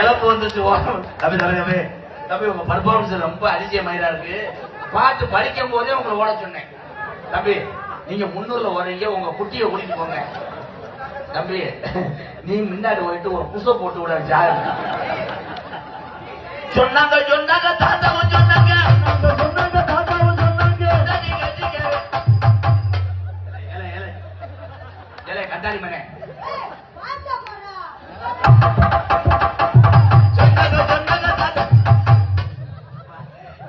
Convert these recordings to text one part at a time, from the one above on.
இழப்பு வந்துச்சு. தம்பி தம்பி தம்பி தம்பி உங்க பர்ஃபார்மன்ஸ் ரொம்ப அதிசயமாயிரா இருக்கு. பாட்டு படிக்கும் போதே உங்களை ஓட சொன்னேன். தம்பி நீங்க 300ல ஓடுறீங்க, உங்க குட்டியை கூட்டிட்டு போங்க. தம்பி நீ முன்னாடி போயிட்டு ஒரு புஷ போட்டு விட ஜாரு. சொன்னாங்க சொன்னாங்க தாத்தாவும் சொன்னாங்க தாத்தாவும் சொன்னாங்க. கண்டாரி மகன்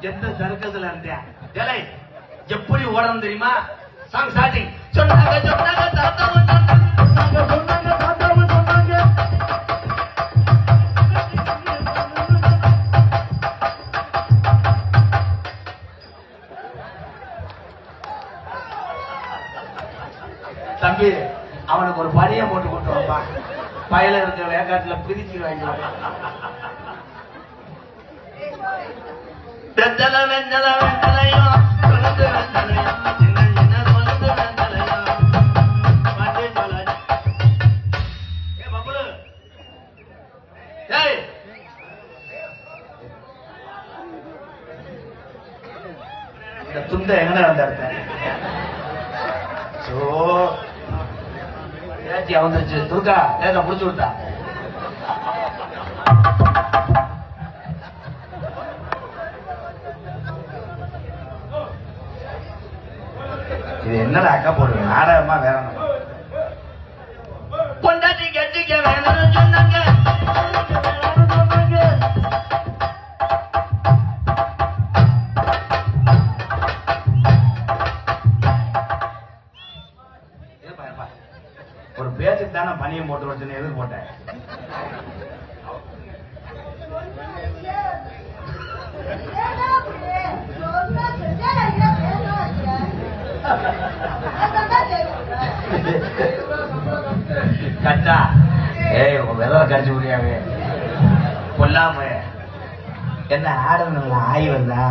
எந்த சர்க்கஸ்ல இருந்தியா? எப்படி ஓடணும் தெரியுமா? Song starting. சொன்னாங்க சொன்னாங்க தாத்தாவும் சொன்னாங்க தாத்தாவும் சொன்னாங்க. தம்பி அவனுக்கு ஒரு படியை போட்டு கொண்டு வாப்பா. பயல இருக்கிற வேக்காட்டுல பிரிச்சு வாங்கிடுவாங்க. வெத்தலை வெத்தலை வெத்தலையோ கொழுந்து வெத்தலையோ சின்ன சின்ன கொழுந்து வெத்தலையோ பாட்டு சொல்ல. ஏ பப்புலு, ஏய் இந்த துண்டை எங்கடா வந்த இடத்த? சோ ஏச்சி வந்துருச்சு. துர்கா ஏதா முடிச்சு விட்டா. இது என்னடா அக்கா போடுங்க நாடகமா வேற கொண்டாட்டி கட்டிக்க வேணும்னு சொன்னாங்க. ஒரு பேச்சுக்கு தானே பணியை போட்டு வச்சுன்னு எதுக்கு போட்டேன்? கட்டா ஏய் உங்க வெதவை கடிச்சு முடியாவே கொல்லாம என்ன ஆடணுங்களா? ஆய் வந்தா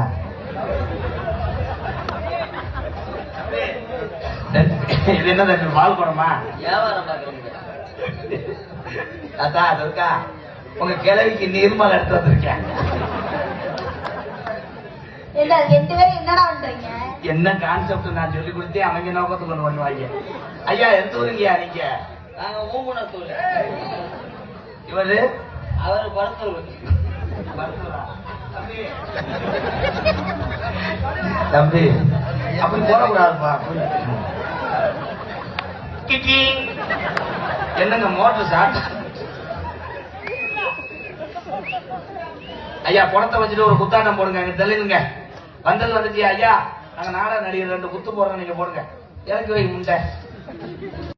இது என்ன பால் குடமா? வியாபாரம் பாக்குறீங்க? அத்தா அதுக்கா உங்க கிழவிக்கு நீர்மல் எடுத்து வந்திருக்கேன். என்னடா பண்றீங்க? என்ன கான்செப்ட் நான் சொல்லி கொடுத்தேன். அவங்க நோக்கத்துக்கு ஒண்ணு பண்ணுவாங்க. ஐயா எந்த ஊருங்கயா நீங்க? நாங்க ஊங்குணத்தூர். இவரு அவரு பருத்தூர். தம்பி அப்படி போடக்கூடாதுப்பா. கிக்கி என்னங்க மோட்டர் சாட்? ஐயா பணத்தை வச்சுட்டு ஒரு குத்தாட்டம் போடுங்க. அங்க தெளிவுங்க வந்தது வந்துச்சு. ஐயா நாங்க நாடக நடிகர் 2 குத்து போடுறோம், நீங்க போடுங்க. எனக்கு வை முண்டை.